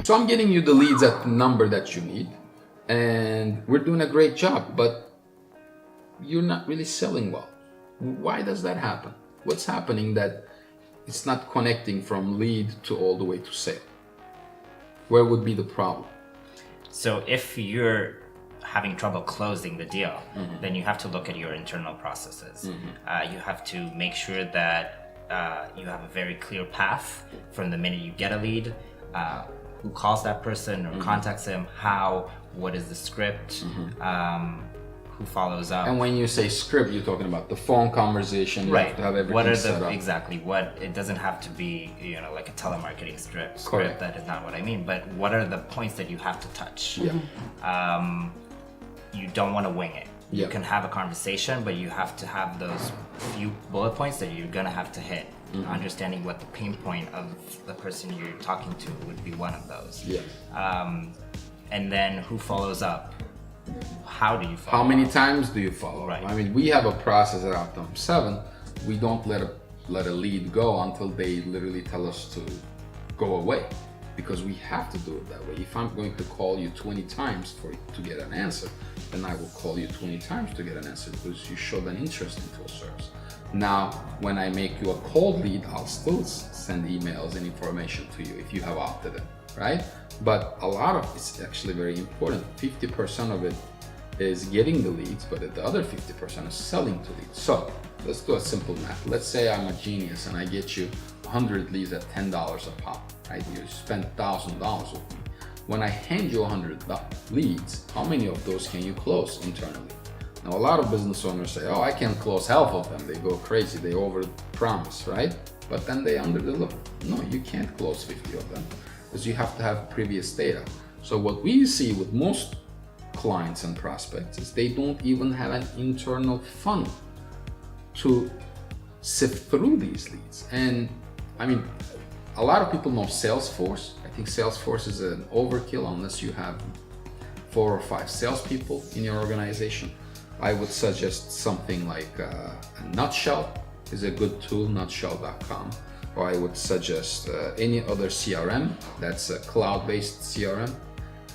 So I'm getting you the leads at the number that you need, and we're doing a great job, but you're not really selling well. Why does that happen? What's happening that it's not connecting from lead to all the way to sale? Where would be the problem? So if you're having trouble closing the deal, then you have to look at your internal processes. You have to make sure that you have a very clear path from the minute you get a lead, who calls that person or contacts them, how, what is the script, who follows up. And when you say script, you're talking about the phone conversation. You have to have everything what are set the up. Exactly what it doesn't have to be, like a telemarketing script. Correct. That is not what I mean. But what are the points that you have to touch? You don't want to wing it. You can have a conversation, but you have to have those few bullet points that you're gonna have to hit. Understanding what the pain point of the person you're talking to would be one of those. And then who follows up? How do you follow How many up? times do you follow? Right. I mean, we have a process at Optimum 7. We don't let a lead go until they literally tell us to go away, because we have to do it that way. If I'm going to call you 20 times to get an answer, then I will call you 20 times to get an answer because you showed an interest into a service. Now, when I make you a cold lead, I'll still send emails and information to you if you have opted in, right? But a lot of it's actually very important. 50% of it is getting the leads, but the other 50% is selling to leads. So let's do a simple math. Let's say I'm a genius and I get you 100 leads at $10 a pop, right? You spend $1,000 with me. When I hand you 100 leads, how many of those can you close internally? Now, a lot of business owners say, oh, I can't close half of them. They go crazy, they over-promise, right? But then they under-deliver. No, you can't close 50 of them because you have to have previous data. So what we see with most clients and prospects is they don't even have an internal funnel to sift through these leads. And I mean, a lot of people know Salesforce. I think Salesforce is an overkill unless you have 4 or 5 salespeople in your organization. I would suggest something like a Nutshell is a good tool, nutshell.com. Or I would suggest any other CRM that's a cloud-based CRM.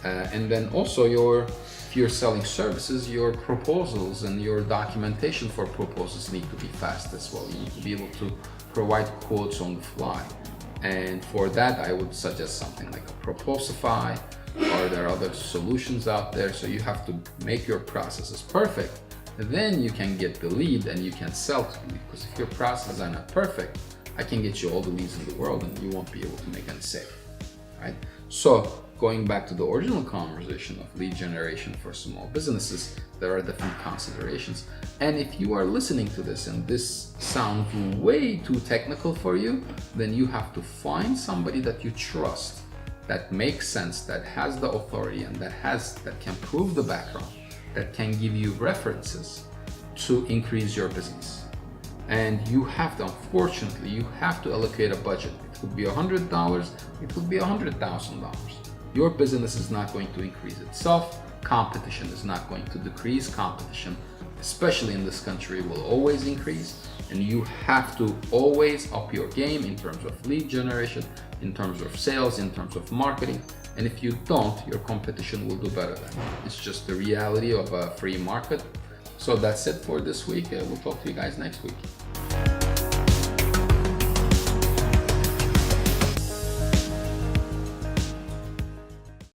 And then also if you're selling services, your proposals and your documentation for proposals need to be fast as well. You need to be able to provide quotes on the fly. And for that, I would suggest something like a Proposify, or there are other solutions out there. So you have to make your processes perfect. Then you can get the lead and you can sell to the lead. Because if your processes are not perfect, I can get you all the leads in the world and you won't be able to make any sale, right? So going back to the original conversation of lead generation for small businesses, there are different considerations. And if you are listening to this and this sounds way too technical for you, then you have to find somebody that you trust, that makes sense, that has the authority and that can prove the background, that can give you references to increase your business. And you have to, unfortunately, you have to allocate a budget. It could be $100, it could be $100,000. Your business is not going to increase itself. Competition is not going to decrease. Competition, especially in this country, will always increase. And you have to always up your game in terms of lead generation, in terms of sales, in terms of marketing. And if you don't, your competition will do better than you. It's just the reality of a free market. So that's it for this week. We'll talk to you guys next week.